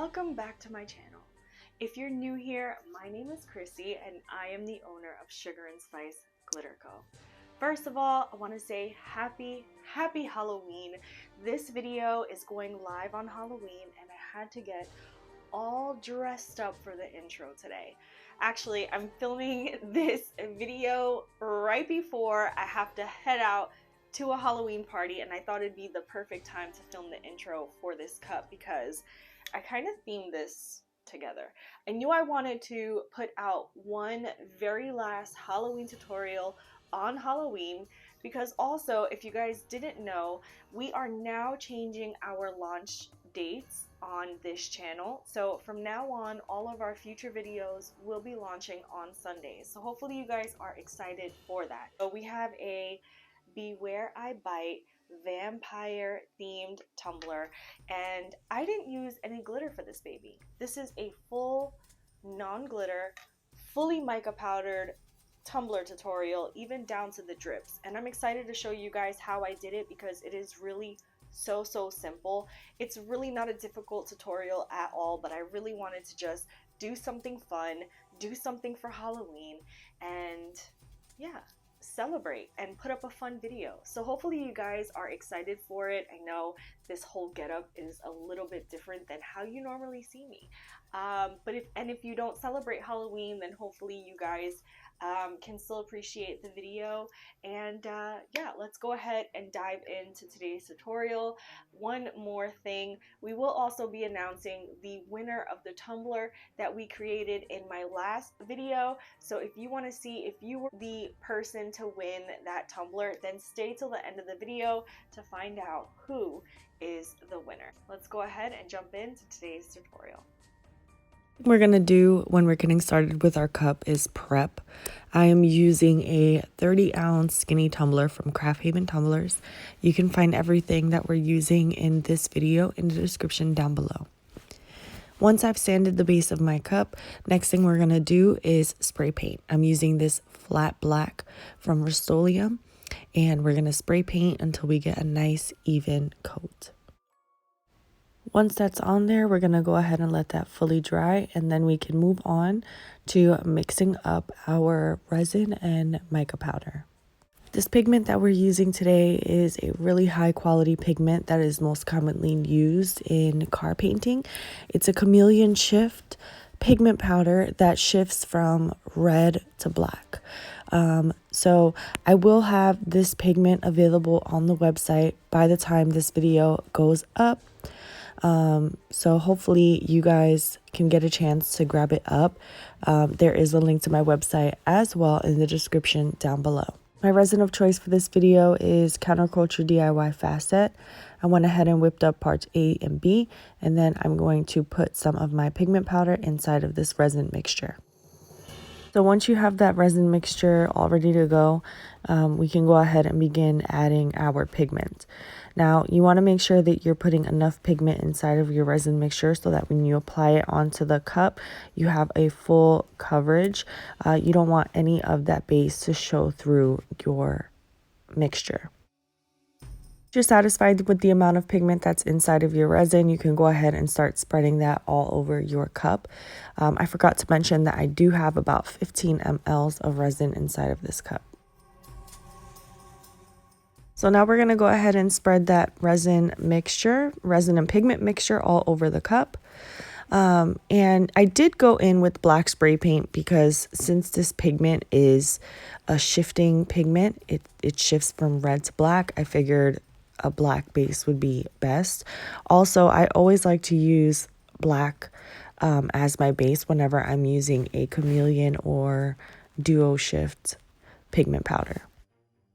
Welcome back to my channel. If you're new here, my name is Chrissy and I am the owner of Sugar and Spice Glitter Co. First of all, I want to say happy Halloween. This video is going live on Halloween and I had to get all dressed up for the intro today. Actually, I'm filming this video right before I have to head out to a Halloween party, and I thought it'd be the perfect time to film the intro for this cup because I kind of themed this together. I knew I wanted to put out one very last Halloween tutorial on Halloween because also, if you guys didn't know, we are now changing our launch dates on this channel. So from now on, all of our future videos will be launching on Sundays. So hopefully you guys are excited for that. So we have a Beware I Bite vampire themed tumbler, and I didn't use any glitter for this baby. This is a full non-glitter, fully mica powdered tumbler tutorial, even down to the drips, and I'm excited to show you guys how I did it because it is really so simple. It's really not a difficult tutorial at all, but I really wanted to just do something fun, do something for Halloween, and yeah, celebrate and put up a fun video. So hopefully you guys are excited for it. I know this whole getup is a little bit different than how you normally see me, but if you don't celebrate Halloween, then hopefully you guys can still appreciate the video. And yeah, let's go ahead and dive into today's tutorial. One more thing, we will also be announcing the winner of the tumbler that we created in my last video. So if you want to see if you were the person to win that tumbler, then stay till the end of the video to find out who is the winner. Let's go ahead and jump into today's tutorial. What we're going to do when we're getting started with our cup is prep. I am using a 30-ounce skinny tumbler from Craft Haven Tumblers. You can find everything that we're using in this video in the description down below. Once I've sanded the base of my cup, next thing we're going to do is spray paint. I'm using this flat black from Rust-Oleum, and we're going to spray paint until we get a nice even coat. Once that's on there, we're going to go ahead and let that fully dry, and then we can move on to mixing up our resin and mica powder. This pigment that we're using today is a really high quality pigment that is most commonly used in car painting. It's a chameleon shift pigment powder that shifts from red to black. So I will have this pigment available on the website by the time this video goes up. So hopefully you guys can get a chance to grab it up. There is a link to my website as well in the description down below. My resin of choice for this video is Counterculture DIY Facet. I went ahead and whipped up parts A and B, and then I'm going to put some of my pigment powder inside of this resin mixture. So once you have that resin mixture all ready to go, we can go ahead and begin adding our pigment. Now, you want to make sure that you're putting enough pigment inside of your resin mixture so that when you apply it onto the cup, you have a full coverage. You don't want any of that base to show through your mixture. If you're satisfied with the amount of pigment that's inside of your resin, you can go ahead and start spreading that all over your cup. I forgot to mention that I do have about 15 mLs of resin inside of this cup. So now we're going to go ahead and spread that resin and pigment mixture all over the cup. And I did go in with black spray paint because since this pigment is a shifting pigment, it shifts from red to black, I figured a black base would be best. Also, I always like to use black as my base whenever I'm using a chameleon or duo shift pigment powder.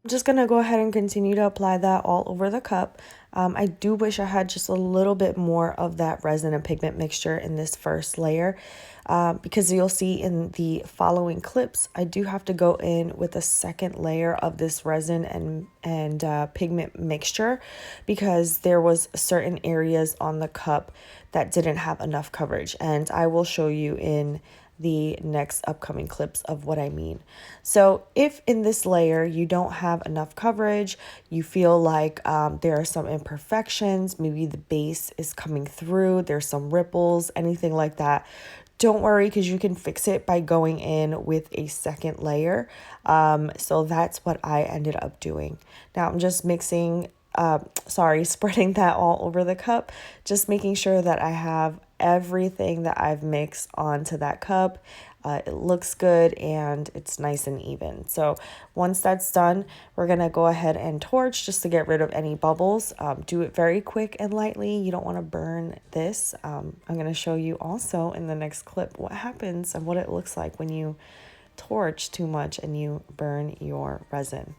I'm just going to go ahead and continue to apply that all over the cup. I do wish I had just a little bit more of that resin and pigment mixture in this first layer because you'll see in the following clips, I do have to go in with a second layer of this resin and pigment mixture because there was certain areas on the cup that didn't have enough coverage, and I will show you in the next upcoming clips of what I mean. So if in this layer you don't have enough coverage, you feel like there are some imperfections, maybe the base is coming through, there's some ripples, anything like that, don't worry, because you can fix it by going in with a second layer. So that's what I ended up doing. Now I'm just mixing, spreading that all over the cup, just making sure that I have everything that I've mixed onto that cup. It looks good and it's nice and even. So once that's done, we're gonna go ahead and torch just to get rid of any bubbles. Do it very quick and lightly. You don't want to burn this. I'm gonna show you also in the next clip what happens and what it looks like when you torch too much and you burn your resin.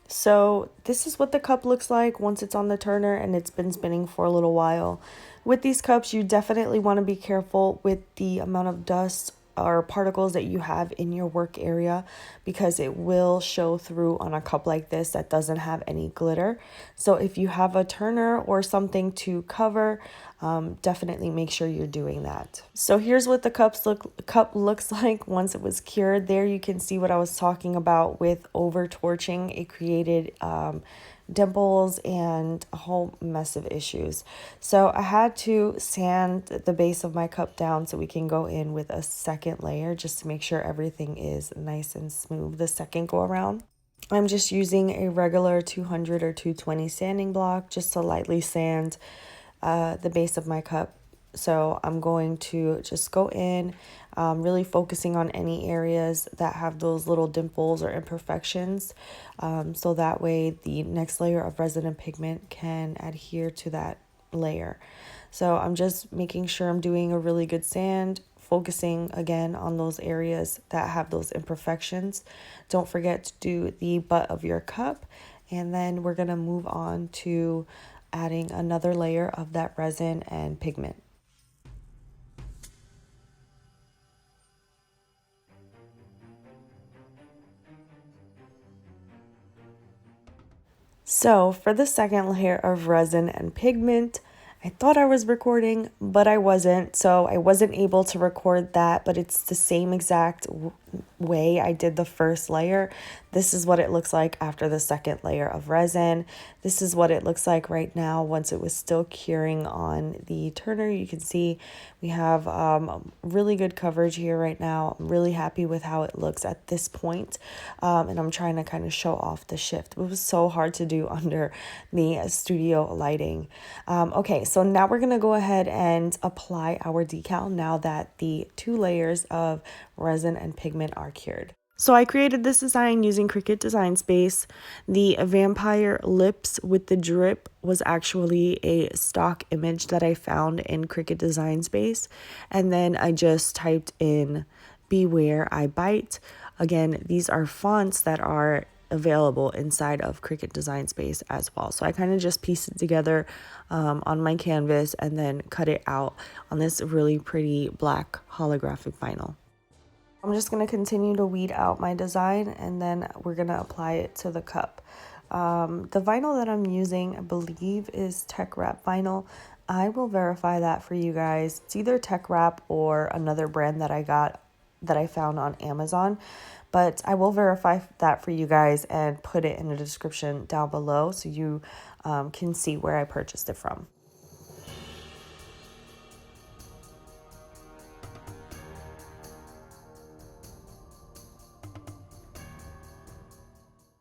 So this is what the cup looks like once it's on the turner and it's been spinning for a little while. With these cups, you definitely want to be careful with the amount of dust or particles that you have in your work area, because it will show through on a cup like this that doesn't have any glitter. So if you have a turner or something to cover, definitely make sure you're doing that. So here's what the cup looks like once it was cured. There you can see what I was talking about with over torching. It created dimples and a whole mess of issues. So I had to sand the base of my cup down so we can go in with a second layer just to make sure everything is nice and smooth the second go around. I'm just using a regular 200 or 220 sanding block just to lightly sand the base of my cup. So I'm going to just go in, really focusing on any areas that have those little dimples or imperfections. So that way the next layer of resin and pigment can adhere to that layer. So I'm just making sure I'm doing a really good sand, focusing again on those areas that have those imperfections. Don't forget to do the butt of your cup, and then we're going to move on to adding another layer of that resin and pigment. So for the second layer of resin and pigment, I thought I was recording, but I wasn't. So I wasn't able to record that, but it's the same exact way I did the first layer. This is what it looks like after the second layer of resin. This is what it looks like right now once it was still curing on the turner. You can see we have really good coverage here right now. I'm really happy with how it looks at this point. And I'm trying to kind of show off the shift. It was so hard to do under the studio lighting. Okay, so now we're gonna go ahead and apply our decal now that the 2 layers of resin and pigment are cured. So I created this design using Cricut Design Space. The vampire lips with the drip was actually a stock image that I found in Cricut Design Space. And then I just typed in "Beware I Bite." Again, these are fonts that are available inside of Cricut Design Space as well. So I kind of just pieced it together on my canvas and then cut it out on this really pretty black holographic vinyl. I'm just going to continue to weed out my design, and then we're going to apply it to the cup. The vinyl that I'm using, I believe, is TECKWRAP vinyl. I will verify that for you guys. It's either TECKWRAP or another brand that I found on Amazon. But I will verify that for you guys and put it in the description down below so you can see where I purchased it from.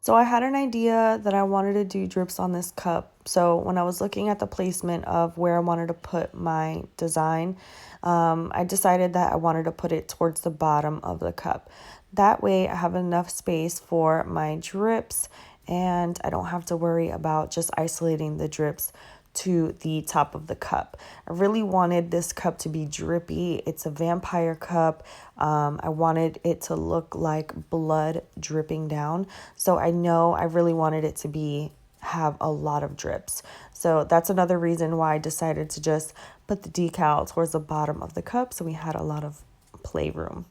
So I had an idea that I wanted to do drips on this cup. So when I was looking at the placement of where I wanted to put my design, I decided that I wanted to put it towards the bottom of the cup. That way I have enough space for my drips and I don't have to worry about just isolating the drips to the top of the cup. I really wanted this cup to be drippy. It's a vampire cup. I wanted it to look like blood dripping down. So I know I really wanted it to have a lot of drips. So that's another reason why I decided to just put the decal towards the bottom of the cup so we had a lot of playroom.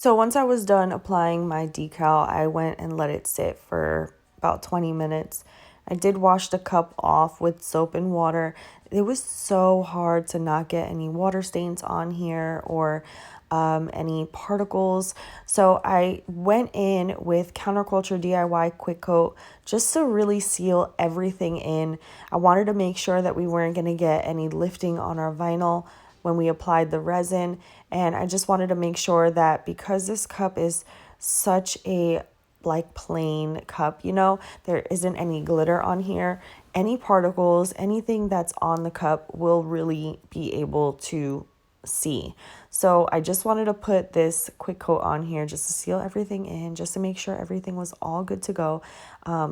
So once I was done applying my decal, I went and let it sit for about 20 minutes. I did wash the cup off with soap and water. It was so hard to not get any water stains on here or any particles. So I went in with Counterculture DIY Quick Coat just to really seal everything in. I wanted to make sure that we weren't going to get any lifting on our vinyl when we applied the resin, and I just wanted to make sure that because this cup is such a like plain cup, you know, there isn't any glitter on here, any particles, anything that's on the cup will really be able to see. So I just wanted to put this quick coat on here just to seal everything in, just to make sure everything was all good to go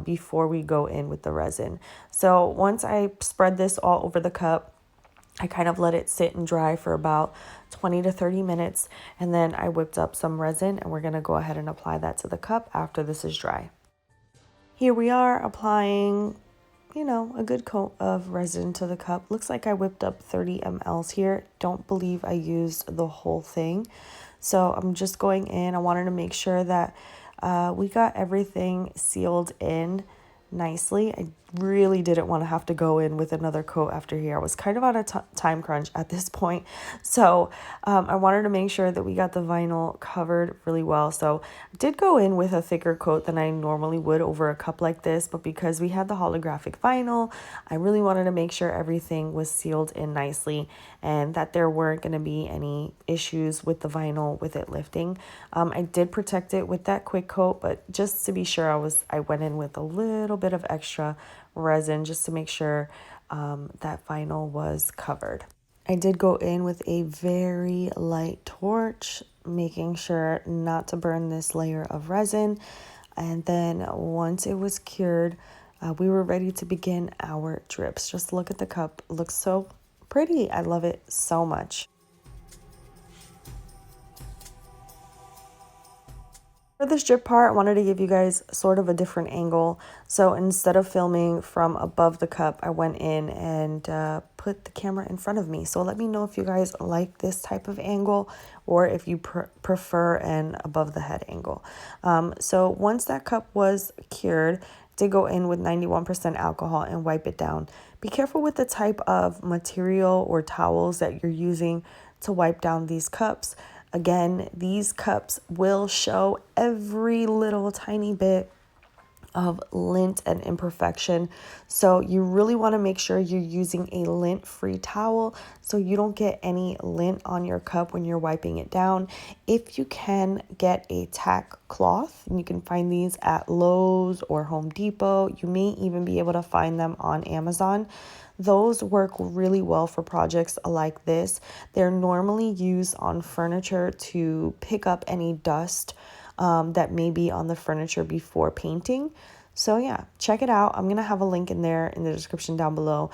before we go in with the resin. So once I spread this all over the cup, I kind of let it sit and dry for about 20 to 30 minutes, and then I whipped up some resin, and we're going to go ahead and apply that to the cup after this is dry. Here we are applying, you know, a good coat of resin to the cup. Looks like I whipped up 30 mLs here. Don't believe I used the whole thing. So I'm just going in. I wanted to make sure that we got everything sealed in nicely. I really didn't want to have to go in with another coat after here. I was kind of on a time crunch at this point. So I wanted to make sure that we got the vinyl covered really well. So I did go in with a thicker coat than I normally would over a cup like this, but because we had the holographic vinyl, I really wanted to make sure everything was sealed in nicely and that there weren't going to be any issues with the vinyl with it lifting. I did protect it with that quick coat, but just to be sure, I went in with a little bit of extra resin just to make sure that vinyl was covered. I did go in with a very light torch, making sure not to burn this layer of resin. And then once it was cured, we were ready to begin our drips. Just look at the cup. It looks so pretty. I love it so much. For this drip part, I wanted to give you guys sort of a different angle. So instead of filming from above the cup, I went in and put the camera in front of me. So let me know if you guys like this type of angle or if you prefer an above the head angle. So once that cup was cured, to go in with 91% alcohol and wipe it down. Be careful with the type of material or towels that you're using to wipe down these cups. Again, these cups will show every little tiny bit of lint and imperfection. So you really want to make sure you're using a lint-free towel so you don't get any lint on your cup when you're wiping it down. If you can get a tack cloth, and you can find these at Lowe's or Home Depot. You may even be able to find them on Amazon. Those work really well for projects like this. They're normally used on furniture to pick up any dust that may be on the furniture before painting. So yeah, check it out. I'm going to have a link in there in the description down below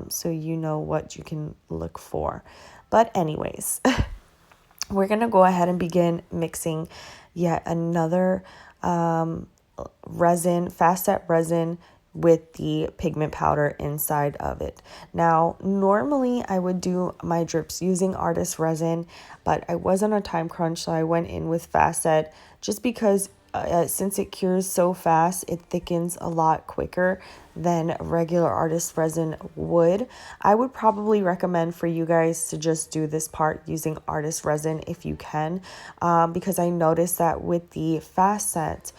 so you know what you can look for. But anyways, we're going to go ahead and begin mixing yet another resin, fast set resin with the pigment powder inside of it. Now, normally I would do my drips using artist resin, but I was on a time crunch, so I went in with fast set just because since it cures so fast, it thickens a lot quicker than regular artist resin would. I would probably recommend for you guys to just do this part using artist resin if you can, because I noticed that with the fast set,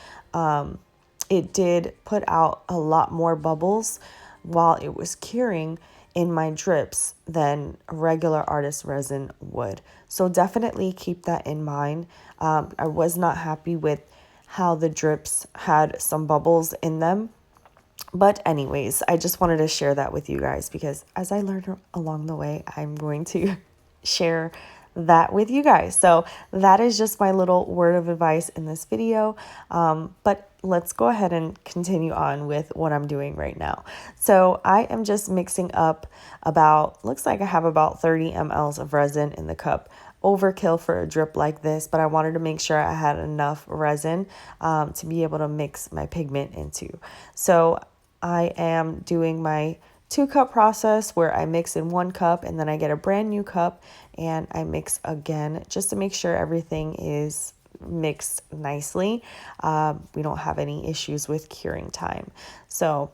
it did put out a lot more bubbles while it was curing in my drips than regular artist resin would. So definitely keep that in mind. I was not happy with how the drips had some bubbles in them. But anyways, I just wanted to share that with you guys because as I learned along the way, I'm going to share that with you guys. So that is just my little word of advice in this video. But let's go ahead and continue on with what I'm doing right now. So I am just mixing up looks like I have about 30 mLs of resin in the cup. Overkill for a drip like this, but I wanted to make sure I had enough resin to be able to mix my pigment into. So I am doing my 2-cup process where I mix in 1 cup and then I get a brand new cup and I mix again just to make sure everything is mixed nicely. We don't have any issues with curing time. So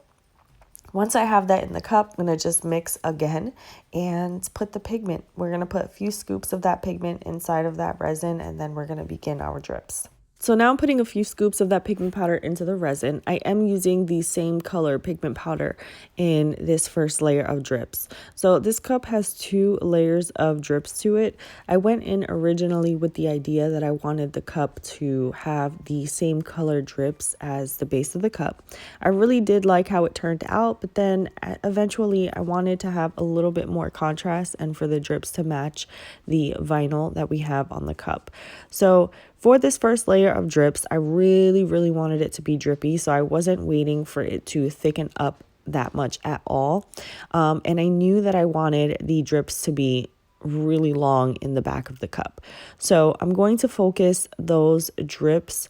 once I have that in the cup, I'm going to just mix again and put the pigment. We're going to put a few scoops of that pigment inside of that resin, and then we're going to begin our drips. So now I'm putting a few scoops of that pigment powder into the resin. I am using the same color pigment powder in this first layer of drips. So this cup has 2 layers of drips to it. I went in originally with the idea that I wanted the cup to have the same color drips as the base of the cup. I really did like how it turned out, but then eventually I wanted to have a little bit more contrast and for the drips to match the vinyl that we have on the cup. So for this first layer of drips, I really wanted it to be drippy, so I wasn't waiting for it to thicken up that much at all. And I knew that I wanted the drips to be really long in the back of the cup. So I'm going to focus those drips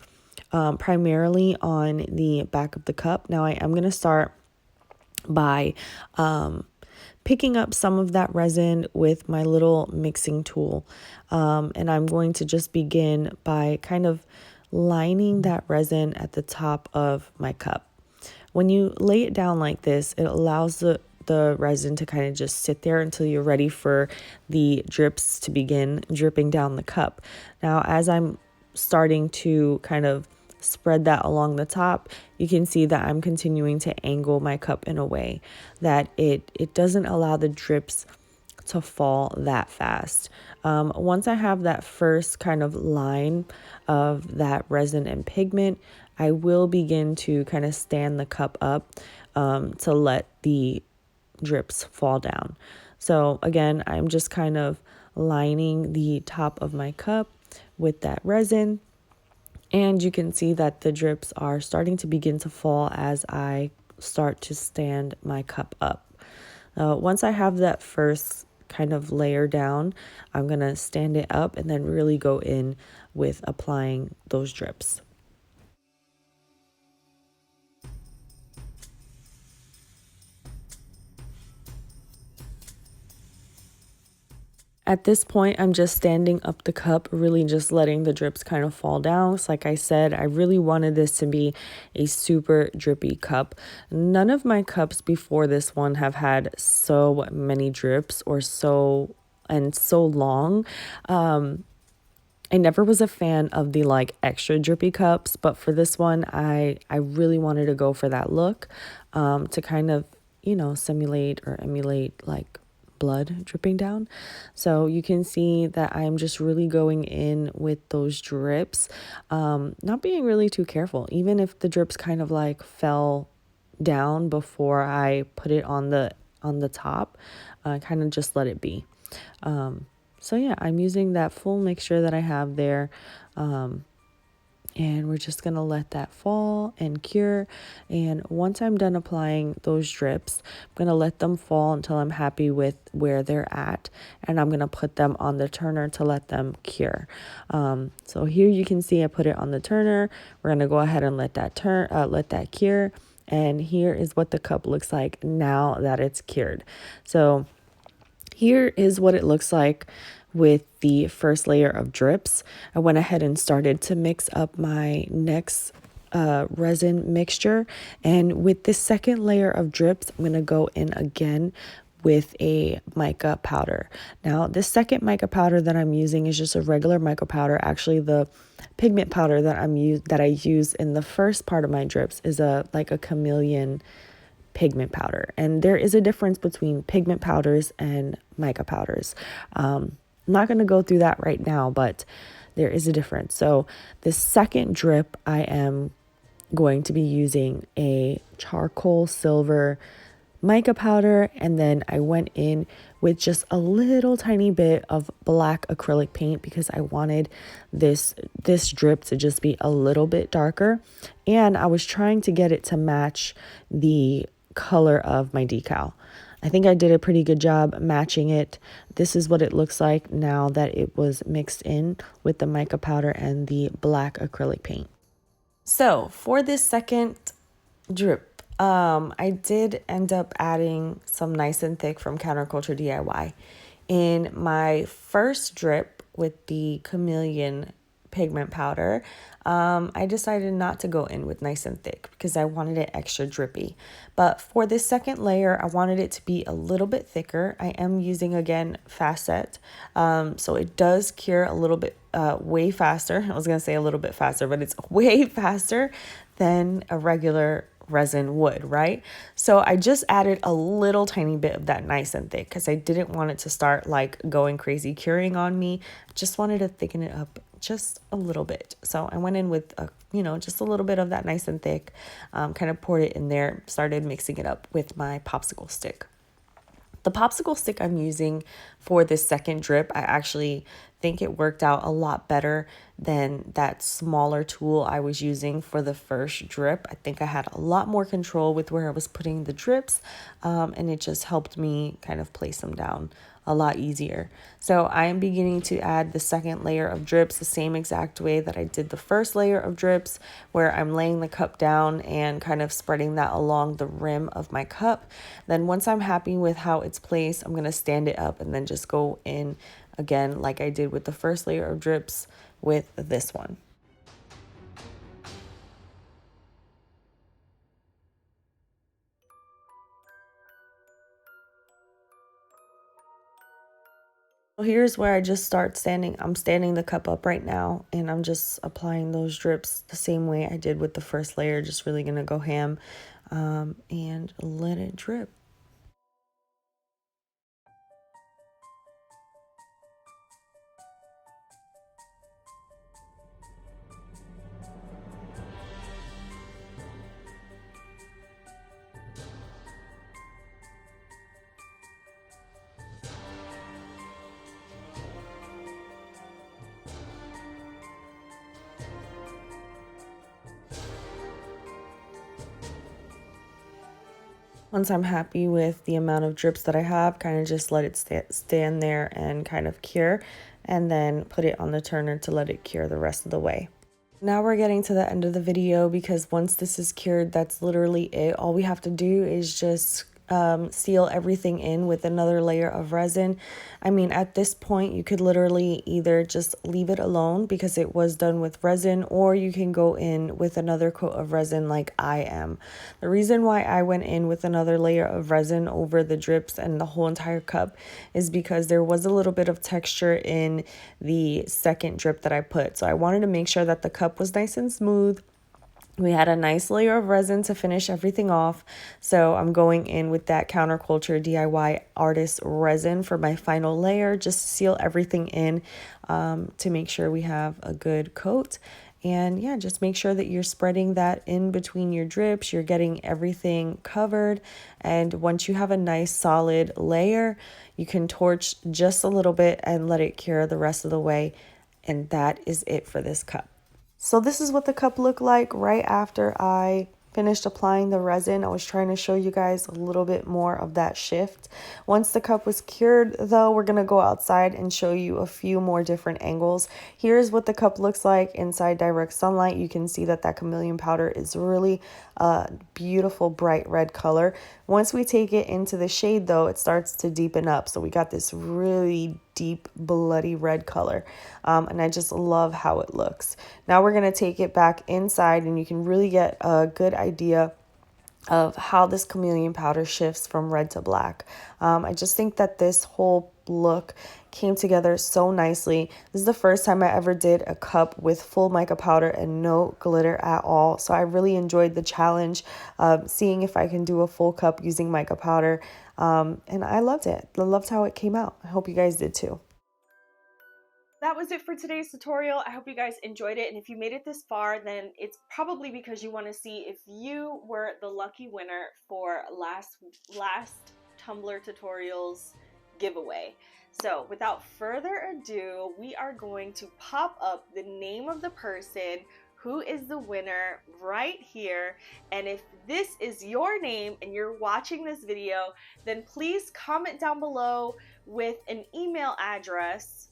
primarily on the back of the cup. Now I am going to start by picking up some of that resin with my little mixing tool. And I'm going to just begin by kind of lining that resin at the top of my cup. When you lay it down like this, it allows the resin to kind of just sit there until you're ready for the drips to begin dripping down the cup. Now, as I'm starting to kind of spread that along the top, you can see that I'm continuing to angle my cup in a way that it doesn't allow the drips to fall that fast. Once I have that first kind of line of that resin and pigment, I will begin to kind of stand the cup up to let the drips fall down. So again, I'm just kind of lining the top of my cup with that resin. And you can see that the drips are starting to begin to fall as I start to stand my cup up. Once I have that first kind of layer down, I'm going to stand it up and then really go in with applying those drips. At this point, I'm just standing up the cup, really just letting the drips kind of fall down. So like I said, I really wanted this to be a super drippy cup. None of my cups before this one have had so many drips or so long. I never was a fan of the like extra drippy cups, but for this one, I really wanted to go for that look to kind of, simulate or emulate like blood dripping down. So you can see that I'm just really going in with those drips, not being really too careful. Even if the drips kind of like fell down before I put it on the top, kind of just let it be. So yeah, I'm using that full mixture that I have there. And we're just going to let that fall and cure. And once I'm done applying those drips, I'm going to let them fall until I'm happy with where they're at. And I'm going to put them on the turner to let them cure. So here you can see I put it on the turner. We're going to go ahead and let that cure. And here is what the cup looks like now that it's cured. So here is what it looks like with the first layer of drips. I went ahead and started to mix up my next resin mixture. And with this second layer of drips, I'm going to go in again with a mica powder. Now, this second mica powder that I'm using is just a regular mica powder. Actually, the pigment powder that I use in the first part of my drips is a chameleon pigment powder. And there is a difference between pigment powders and mica powders. I'm not going to go through that right now, but there is a difference. So the second drip, I am going to be using a charcoal silver mica powder, and then I went in with just a little tiny bit of black acrylic paint because I wanted this drip to just be a little bit darker, and I was trying to get it to match the color of my decal. I think I did a pretty good job matching it. This is what it looks like now that it was mixed in with the mica powder and the black acrylic paint. So for this second drip, I did end up adding some Nice and Thick from Counterculture DIY. In my first drip with the chameleon pigment powder, I decided not to go in with nice and thick because I wanted it extra drippy. But for this second layer, I wanted it to be a little bit thicker. I am using, again, Facet, so it does cure a little bit way faster. I was going to say a little bit faster, but it's way faster than a regular resin would, right? So I just added a little tiny bit of that nice and thick because I didn't want it to start like going crazy curing on me. Just wanted to thicken it up just a little bit. So I went in with just a little bit of that nice and thick, kind of poured it in there, started mixing it up with my popsicle stick. The popsicle stick I'm using for this second drip, I actually think it worked out a lot better than that smaller tool I was using for the first drip. I think I had a lot more control with where I was putting the drips, and it just helped me kind of place them down a lot easier. So I am beginning to add the second layer of drips the same exact way that I did the first layer of drips, where I'm laying the cup down and kind of spreading that along the rim of my cup. Then once I'm happy with how it's placed, I'm going to stand it up and then just go in again like I did with the first layer of drips with this one. So here's where I just start standing. I'm standing the cup up right now, and I'm just applying those drips the same way I did with the first layer. Just really gonna go ham and let it drip. Once I'm happy with the amount of drips that I have, kind of just let it stand there and kind of cure, and then put it on the turner to let it cure the rest of the way. Now we're getting to the end of the video because once this is cured, that's literally it. All we have to do is just seal everything in with another layer of resin. I mean, at this point, you could literally either just leave it alone because it was done with resin, or you can go in with another coat of resin like I am. The reason why I went in with another layer of resin over the drips and the whole entire cup is because there was a little bit of texture in the second drip that I put. So I wanted to make sure that the cup was nice and smooth. We had a nice layer of resin to finish everything off, so I'm going in with that Counterculture DIY Artist Resin for my final layer, just to seal everything in to make sure we have a good coat. And yeah, just make sure that you're spreading that in between your drips, you're getting everything covered. And once you have a nice solid layer, you can torch just a little bit and let it cure the rest of the way. And that is it for this cup. So this is what the cup looked like right after I finished applying the resin. I was trying to show you guys a little bit more of that shift. Once the cup was cured, though, we're going to go outside and show you a few more different angles. Here's what the cup looks like inside direct sunlight. You can see that that chameleon powder is really a beautiful bright red color. Once we take it into the shade, though, it starts to deepen up. So we got this really deep bloody red color, and I just love how it looks. Now we're going to take it back inside, and you can really get a good idea of how this chameleon powder shifts from red to black. I just think that this whole look came together so nicely. This is the first time I ever did a cup with full mica powder and no glitter at all. So I really enjoyed the challenge of seeing if I can do a full cup using mica powder. And I loved it. I loved how it came out. I hope you guys did too. That was it for today's tutorial. I hope you guys enjoyed it, and if you made it this far, then it's probably because you want to see if you were the lucky winner for last Tumbler tutorials giveaway. So without further ado, we are going to pop up the name of the person who is the winner right here. And if this is your name and you're watching this video, then please comment down below with an email address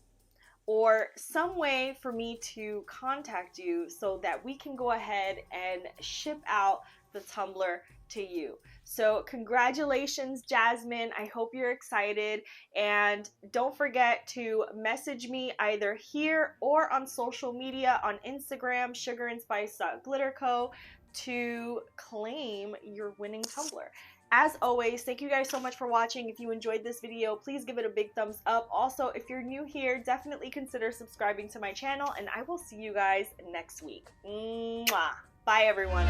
or some way for me to contact you so that we can go ahead and ship out the tumbler to you. So congratulations, Jasmine. I hope you're excited. And don't forget to message me either here or on social media on Instagram, sugarandspice.glitterco, to claim your winning tumbler. As always, thank you guys so much for watching. If you enjoyed this video, please give it a big thumbs up. Also, if you're new here, definitely consider subscribing to my channel, and I will see you guys next week. Mwah. Bye, everyone.